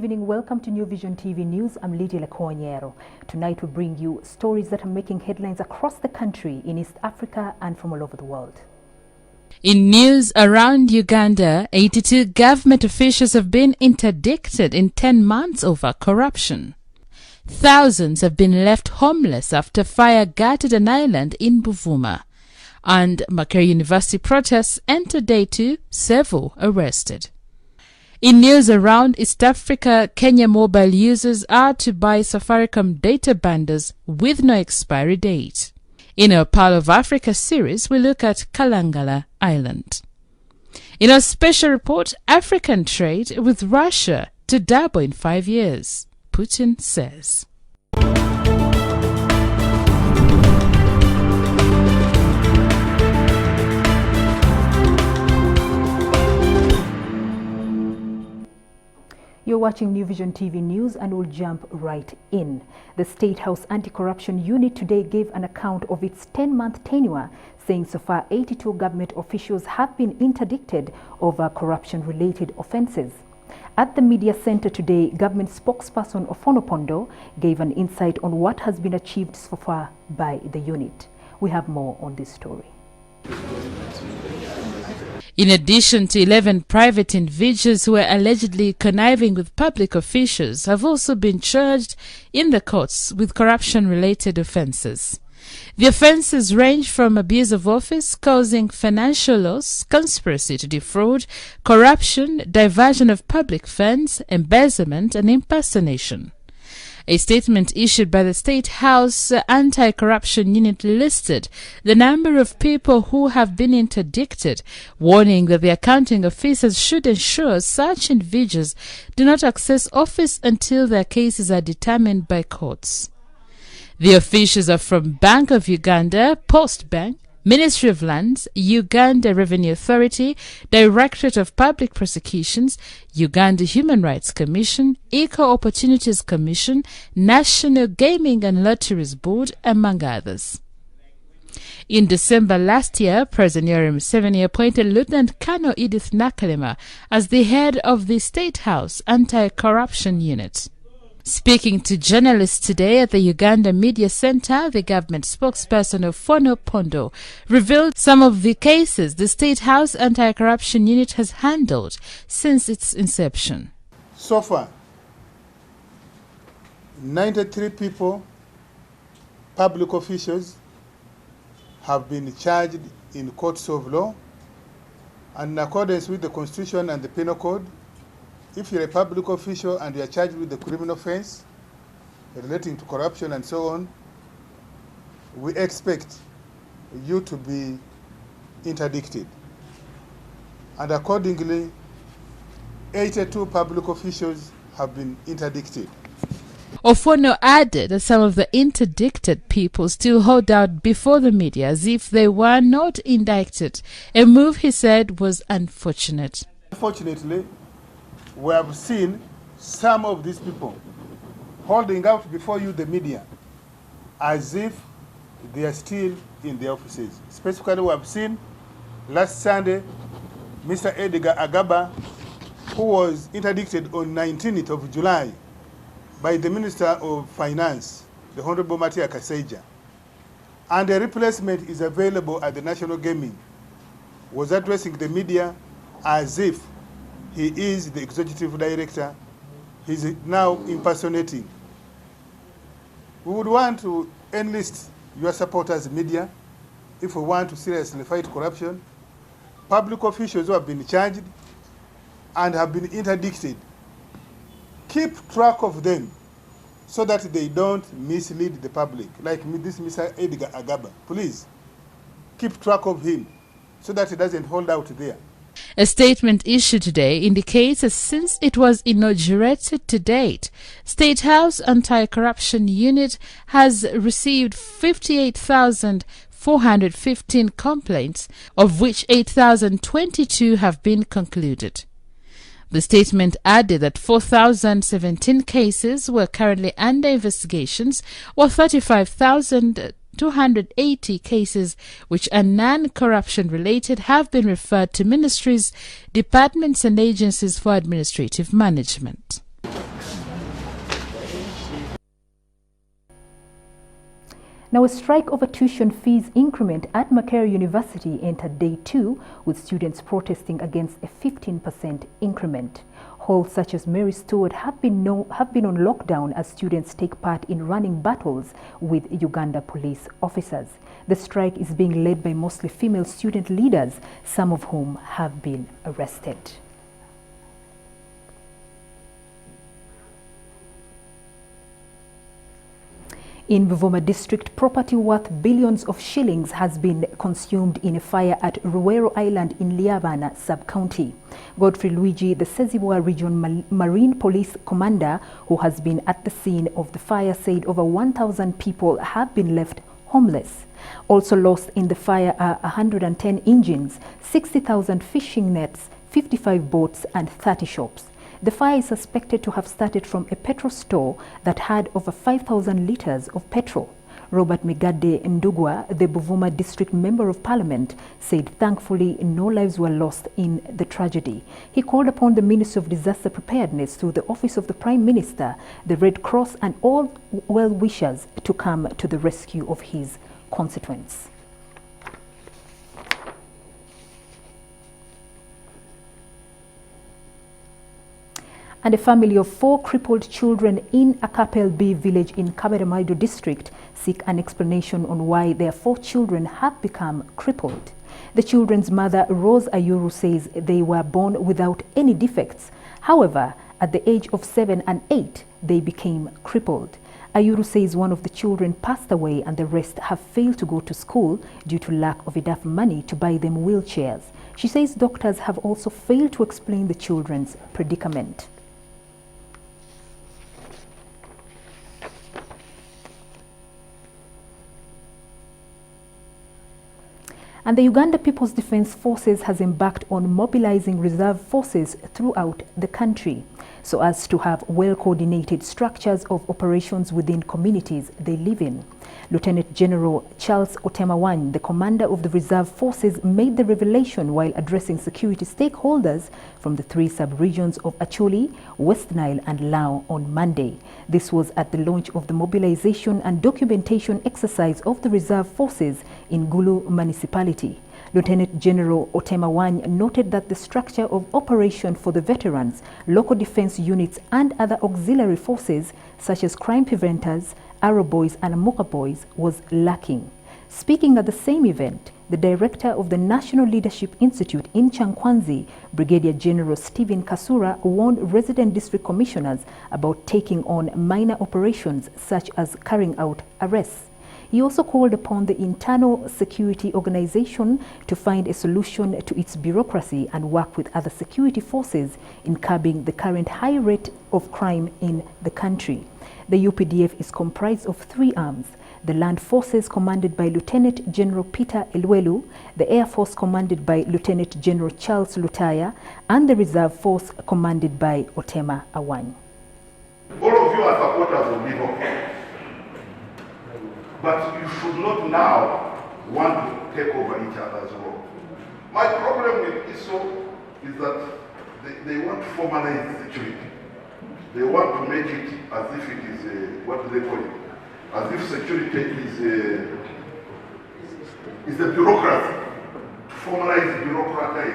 evening. Welcome to New Vision TV News. I'm Lydia Lekonyero. Tonight we bring you stories that are making headlines across the country, in East Africa and from all over the world. In news around Uganda, 82 government officials have been interdicted in 10 months over corruption. Thousands have been left homeless after fire gutted an island in Buvuma. And Meharry University protests entered day 2, several arrested. In news around East Africa, Kenya mobile users are to buy Safaricom data bundles with no expiry date. In our Pearl of Africa series, we look at Rivera Island. In our special report, African trade with Russia to double in 5 years, Putin says. You're watching New Vision TV News, and we'll jump right in. The State House Anti-Corruption Unit today gave an account of its 10-month tenure, saying so far 82 government officials have been interdicted over corruption-related offences. At the media center today, government spokesperson Ofono Pondo gave an insight on what has been achieved so far by the unit. We have more on this story. In addition to 11 private individuals who were allegedly conniving with public officials, have also been charged in the courts with corruption-related offences. The offences range from abuse of office, causing financial loss, conspiracy to defraud, corruption, diversion of public funds, embezzlement and impersonation. A statement issued by the State House Anti-Corruption Unit listed the number of people who have been interdicted, warning that the accounting officers should ensure such individuals do not access office until their cases are determined by courts. The officials are from Bank of Uganda, Post Bank, Ministry of Lands, Uganda Revenue Authority, Directorate of Public Prosecutions, Uganda Human Rights Commission, Equal Opportunities Commission, National Gaming and Lotteries Board, among others. In December last year, President Yoweri Museveni appointed Lieutenant Colonel Edith Nakalema as the head of the State House Anti-Corruption Unit. Speaking to journalists today at the Uganda Media Center, the government spokesperson Ofono Pondo revealed some of the cases the State House Anti-Corruption Unit has handled since its inception. So far, 93 people, public officials, have been charged in courts of law, and in accordance with the Constitution and the Penal Code. If you're a public official and you're charged with a criminal offense relating to corruption and so on, we expect you to be interdicted. And accordingly, 82 public officials have been interdicted. Ofono added that some of the interdicted people still hold out before the media as if they were not indicted, a move he said was unfortunate. Unfortunately, we have seen some of these people holding out before you, the media, as if they are still in their offices. Specifically, we have seen last Sunday, Mr. Edgar Agaba, who was interdicted on 19th of July by the Minister of Finance, the Honorable Matia Kaseja. And a replacement is available at the National Gaming, was addressing the media as if he is the executive director. He's now impersonating. We would want to enlist your supporters, media, if we want to seriously fight corruption. Public officials who have been charged and have been interdicted, keep track of them so that they don't mislead the public. Like this Mr. Edgar Agaba, please keep track of him so that he doesn't hold out there. A statement issued today indicates that since it was inaugurated to date, State House Anti-Corruption Unit has received 58,415 complaints, of which 8,022 have been concluded. The statement added that 4,017 cases were currently under investigations, while 35,280 cases which are non-corruption related have been referred to ministries, departments and agencies for administrative management. Now, a strike over tuition fees increment at Meharry University entered day 2, with students protesting against a 15% increment. Halls such as Mary Stuart have been on lockdown as students take part in running battles with Uganda police officers. The strike is being led by mostly female student leaders, some of whom have been arrested. In Buvuma district, property worth billions of shillings has been consumed in a fire at Rivera Island in Liabana sub-county. Godfrey Luigi, the Sezibwa Region Marine Police Commander, who has been at the scene of the fire, said over 1,000 people have been left homeless. Also lost in the fire are 110 engines, 60,000 fishing nets, 55 boats and 30 shops. The fire is suspected to have started from a petrol store that had over 5,000 litres of petrol. Robert Megade Ndugwa, the Buvuma District Member of Parliament, said thankfully no lives were lost in the tragedy. He called upon the Ministry of Disaster Preparedness through the Office of the Prime Minister, the Red Cross and all well-wishers to come to the rescue of his constituents. And a family of 4 crippled children in Akapel B village in Kaberamaido district seek an explanation on why their 4 children have become crippled. The children's mother, Rose Ayuru, says they were born without any defects. However, at the age of 7 and 8, they became crippled. Ayuru says one of the children passed away and the rest have failed to go to school due to lack of enough money to buy them wheelchairs. She says doctors have also failed to explain the children's predicament. And the Uganda People's Defence Forces has embarked on mobilizing reserve forces throughout the country so as to have well-coordinated structures of operations within communities they live in. Lieutenant General Charles Otemawany, the commander of the reserve forces, made the revelation while addressing security stakeholders from the 3 sub-regions of Acholi, West Nile and Lao on Monday. This was at the launch of the mobilization and documentation exercise of the reserve forces in Gulu municipality. Lieutenant General Otemawany noted that the structure of operation for the veterans, local defense units and other auxiliary forces such as crime preventers, Arrow Boys and Amoka Boys was lacking. Speaking at the same event, the director of the National Leadership Institute in Chankwanzi, Brigadier General Stephen Kasura, warned resident district commissioners about taking on minor operations such as carrying out arrests. He also called upon the internal security organization to find a solution to its bureaucracy and work with other security forces in curbing the current high rate of crime in the country. The UPDF is comprised of 3 arms: the Land Forces commanded by Lieutenant General Peter Elwelu, the Air Force commanded by Lieutenant General Charles Lutaya, and the Reserve Force commanded by Otema Awany. All of you are supporters of Liverpool. But you should not now want to take over each other's role. My problem with ISO is that they want to formalize security. They want to make it as if it is what do they call it? As if security is a bureaucracy. To formalize bureaucracy.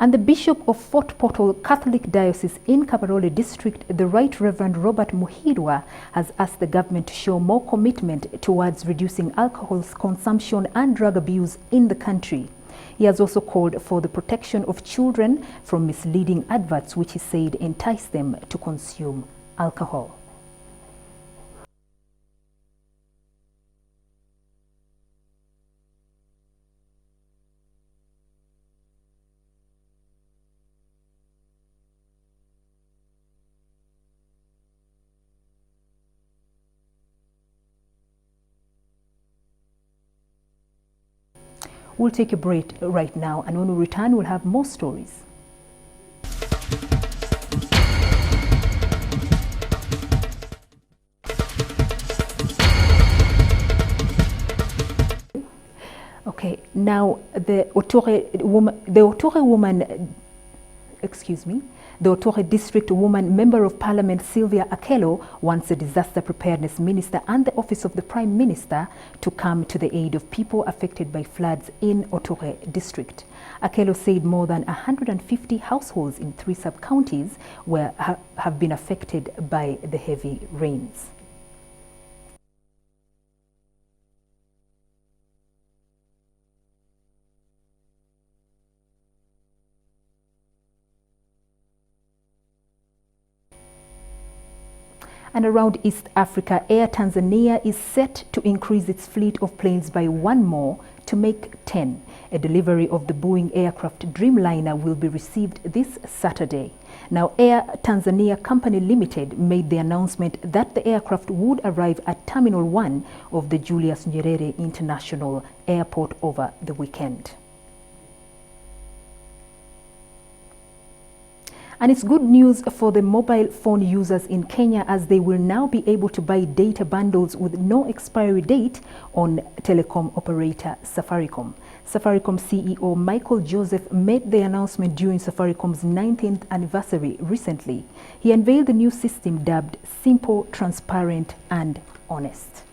And the Bishop of Fort Portal Catholic Diocese in Kabarole District, the Right Reverend Robert Muhirwa, has asked the government to show more commitment towards reducing alcohol consumption and drug abuse in the country. He has also called for the protection of children from misleading adverts which he said entice them to consume alcohol. We'll take a break right now, and when we return, we'll have more stories. Okay, now the Otore woman, The Otore District Woman Member of Parliament Sylvia Akelo wants the Disaster Preparedness Minister and the Office of the Prime Minister to come to the aid of people affected by floods in Otore District. Akelo said more than 150 households in 3 sub-counties have been affected by the heavy rains. And around East Africa, Air Tanzania is set to increase its fleet of planes by 1 more to make 10. A delivery of the Boeing aircraft Dreamliner will be received this Saturday. Now, Air Tanzania Company Limited made the announcement that the aircraft would arrive at Terminal 1 of the Julius Nyerere International Airport over the weekend. And it's good news for the mobile phone users in Kenya, as they will now be able to buy data bundles with no expiry date on telecom operator Safaricom. Safaricom CEO Michael Joseph made the announcement during Safaricom's 19th anniversary recently. He unveiled the new system dubbed Simple, Transparent and Honest.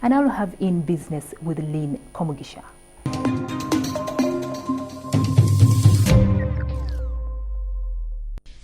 And I'll have In Business with Lynn Komugisha.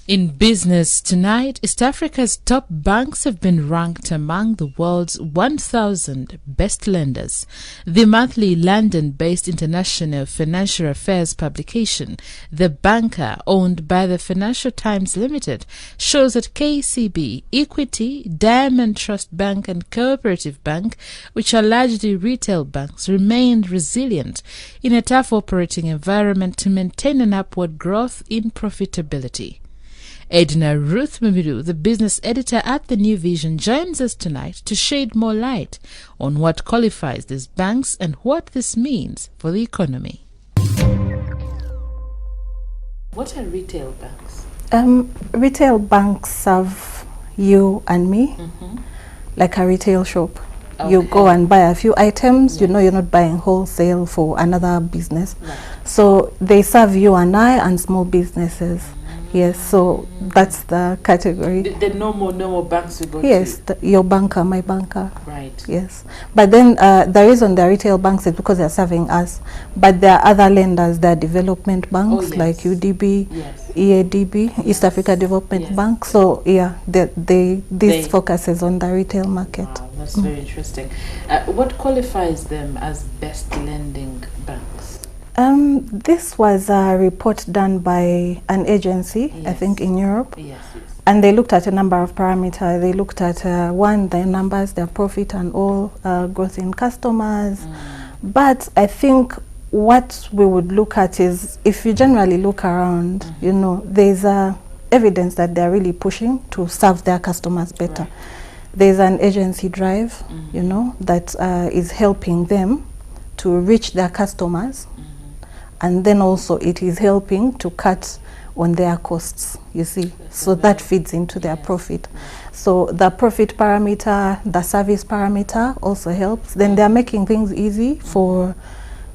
In business tonight, East Africa's top banks have been ranked among the world's 1,000 best lenders. The monthly London-based international financial affairs publication, The Banker, owned by the Financial Times Limited, shows that KCB, Equity, Diamond Trust Bank and Cooperative Bank, which are largely retail banks, remained resilient in a tough operating environment to maintain an upward growth in profitability. Edna Ruth Mimiru, the business editor at The New Vision, joins us tonight to shed more light on what qualifies these banks and what this means for the economy. What are retail banks? Retail banks serve you and me like a retail shop. Okay. You go and buy a few items, yes. You know, you're not buying wholesale for another business. Right. So they serve you and I and small businesses. Yes, so that's the category. The normal banks you go to? Yes, your banker, my banker. Right. Yes. But then the reason they're retail banks is because they're serving us. But there are other lenders, there are development banks like UDB, EADB, East Africa Development Bank. So yeah, this focuses on the retail market. Wow, that's very interesting. What qualifies them as best lending banks? This was a report done by an agency, I think in Europe. And they looked at a number of parameters. They looked at one, their numbers, their profit and all, growth in customers. But I think what we would look at is, if you generally look around, you know, there's evidence that they're really pushing to serve their customers better. There's an agency drive, you know, that is helping them to reach their customers. And then also it is helping to cut on their costs, you see. So that feeds into their profit. So the profit parameter, the service parameter also helps. Then they're making things easy for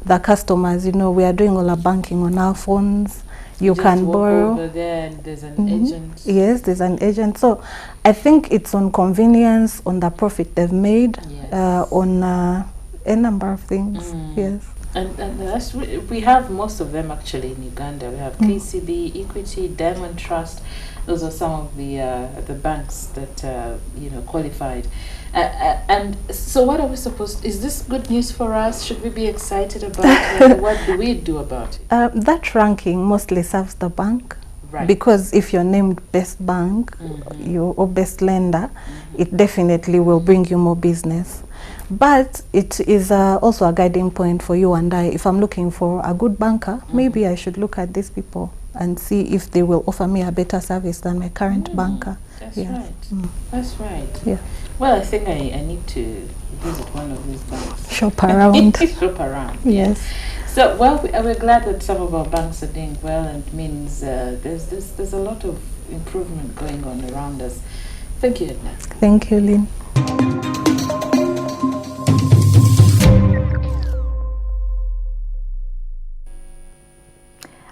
the customers. You know, we are doing all our banking on our phones. You can borrow. Over there and there's an agent. Yes, there's an agent. So I think it's on convenience, on the profit they've made, on a number of things. Yes. And we have most of them actually in Uganda. We have KCB, Equity, Diamond Trust. Those are some of the banks that qualified. And so, what are we supposed? Is this good news for us? Should we be excited about it? What do we do about it? That ranking mostly serves the bank. Right. Because if you're named best bank, or best lender, it definitely will bring you more business. But it is also a guiding point for you and I. If I'm looking for a good banker, maybe I should look at these people and see if they will offer me a better service than my current banker. That's right. That's right. Yeah. Well, I think I need to visit one of these banks. Shop around. Shop around. Yes. So, well, we're glad that some of our banks are doing well, and it means there's a lot of improvement going on around us. Thank you, Edna. Thank you, Lynn.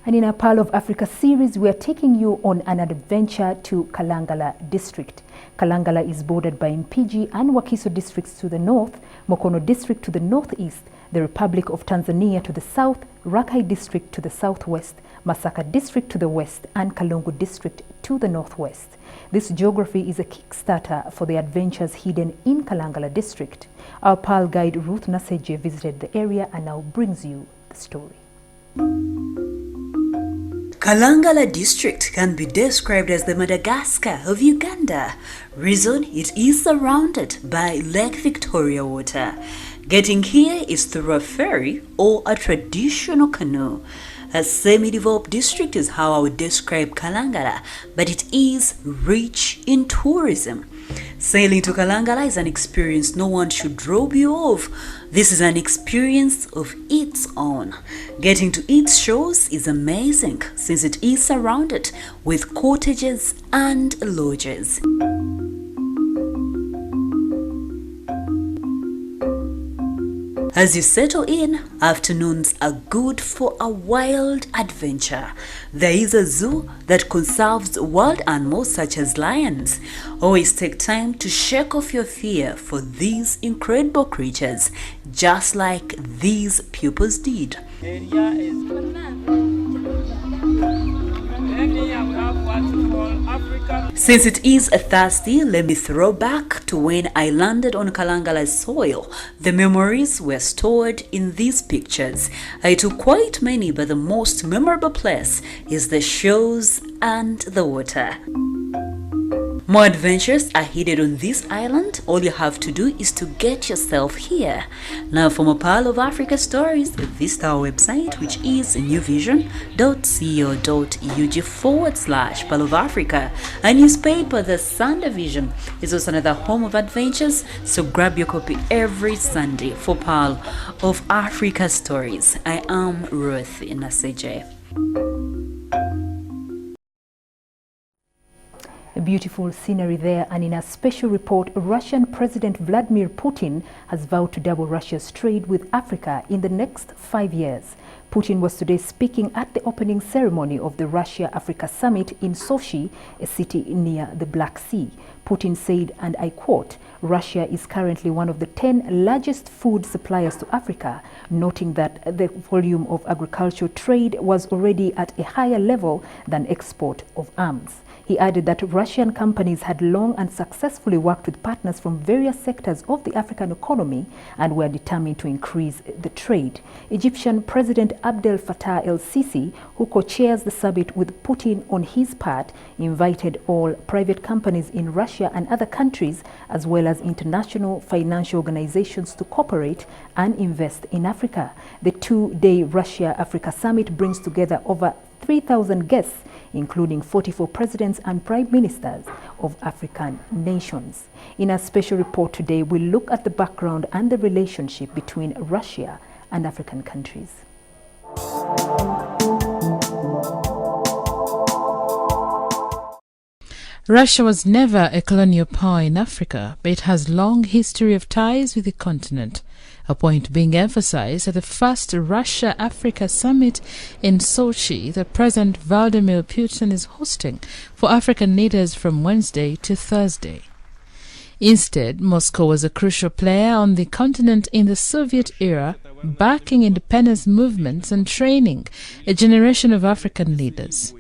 And in our Pearl of Africa series, we are taking you on an adventure to Kalangala district. Kalangala is bordered by Mpigi and Wakiso districts to the north, Mokono district to the northeast, the Republic of Tanzania to the south, Rakai district to the southwest, Masaka district to the west, and Kalungu district to the northwest. This geography is a kickstarter for the adventures hidden in Kalangala district. Our Pearl guide Ruth Naseje visited the area and now brings you the story. Kalangala district can be described as the Madagascar of Uganda. Reason, it is surrounded by Lake Victoria water. Getting here is through a ferry or a traditional canoe. A semi-developed district is how I would describe Kalangala, but it is rich in tourism. Sailing to Kalangala is an experience no one should rob you of. This is an experience of its own. Getting to its shores is amazing since it is surrounded with cottages and lodges. As you settle in, afternoons are good for a wild adventure. There is a zoo that conserves wild animals such as lions. Always take time to shake off your fear for these incredible creatures, just like these pupils did. Since it is a Thursday, let me throw back to when I landed on Kalangala's soil. The memories were stored in these pictures. I took quite many, but the most memorable place is the shores and the water. More adventures are hidden on this island. All you have to do is to get yourself here. Now for more Pearl of Africa stories, visit our website, which is newvision.co.ug/Pearl of Africa. A newspaper, the Sunday Vision, is also another home of adventures, so grab your copy every Sunday for Pearl of Africa stories. I am Ruth Naseje. A beautiful scenery there, and in a special report, Russian President Vladimir Putin has vowed to double Russia's trade with Africa in the next 5 years. Putin was today speaking at the opening ceremony of the Russia-Africa Summit in Sochi, a city near the Black Sea. Putin said, and I quote, "Russia is currently one of the 10 largest food suppliers to Africa," noting that the volume of agricultural trade was already at a higher level than export of arms. He added that Russian companies had long and successfully worked with partners from various sectors of the African economy and were determined to increase the trade. Egyptian President Abdel Fattah el-Sisi, who co-chairs the summit with Putin on his part, invited all private companies in Russia and other countries, as well as international financial organizations, to cooperate and invest in Africa. The two-day Russia-Africa Summit brings together over 3,000 guests, including 44 presidents and prime ministers of African nations. In a special report today, we'll look at the background and the relationship between Russia and African countries. Russia was never a colonial power in Africa, but it has long history of ties with the continent, a point being emphasized at the first Russia-Africa Summit in Sochi that President Vladimir Putin is hosting for African leaders from Wednesday to Thursday. Instead, Moscow was a crucial player on the continent in the Soviet era, backing independence movements and training a generation of African leaders.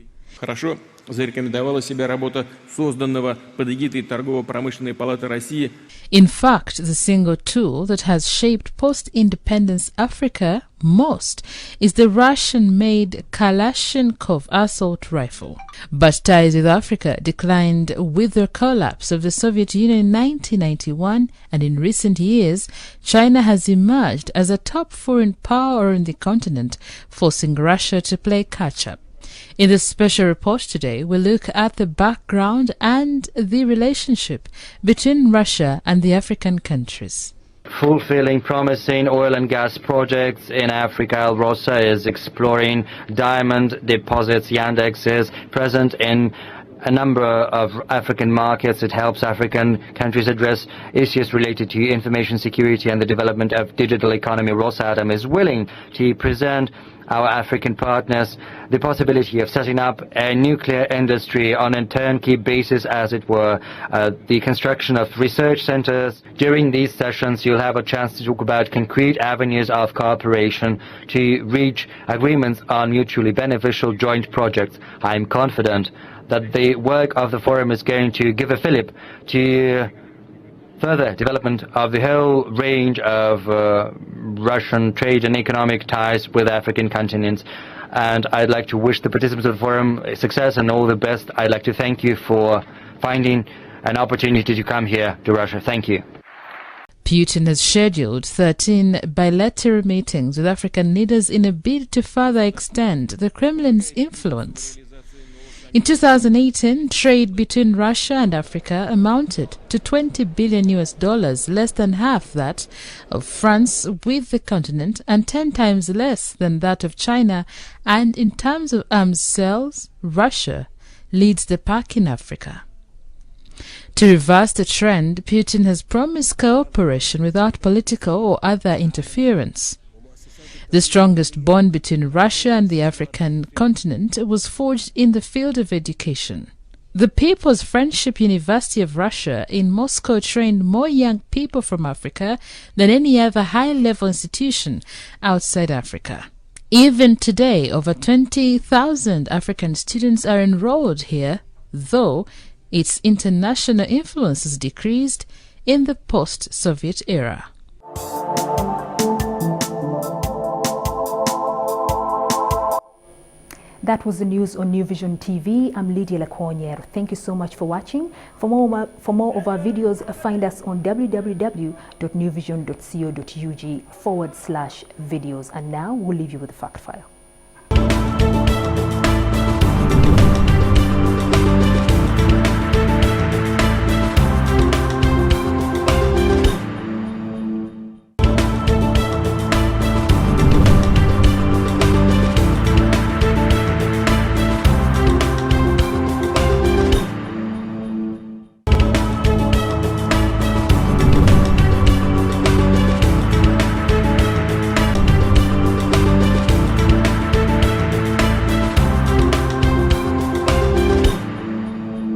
Зарекомендовала себя работа созданного под эгидой Торгово-промышленной палаты России. In fact, the single tool that has shaped post-independence Africa most is the Russian-made Kalashnikov assault rifle. But ties with Africa declined with the collapse of the Soviet Union in 1991, and in recent years, China has emerged as a top foreign power on the continent, forcing Russia to play catch-up. In this special report today, we'll look at the background and the relationship between Russia and the African countries. Fulfilling promising oil and gas projects in Africa, Russia is exploring diamond deposits. Yandex is present in a number of African markets. It helps African countries address issues related to information security and the development of digital economy. Rosatom is willing to present our African partners the possibility of setting up a nuclear industry on a turnkey basis, as it were, the construction of research centers. During these sessions, you'll have a chance to talk about concrete avenues of cooperation to reach agreements on mutually beneficial joint projects. I'm confident that the work of the forum is going to give a fillip to further development of the whole range of Russian trade and economic ties with African continents. And I'd like to wish the participants of the forum success and all the best. I'd like to thank you for finding an opportunity to come here to Russia. Thank you. Putin has scheduled 13 bilateral meetings with African leaders in a bid to further extend the Kremlin's influence. In 2018, trade between Russia and Africa amounted to $20 billion, less than half that of France with the continent and 10 times less than that of China. And in terms of arms sales, Russia leads the pack in Africa. To reverse the trend, Putin has promised cooperation without political or other interference. The strongest bond between Russia and the African continent was forged in the field of education. The People's Friendship University of Russia in Moscow trained more young people from Africa than any other high-level institution outside Africa. Even today, over 20,000 African students are enrolled here, though its international influence has decreased in the post-Soviet era. That was the news on New Vision TV. I'm Lydia Lakonyer. Thank you so much for watching. For more of our videos, find us on www.newvision.co.ug/videos. And now we'll leave you with the fact file.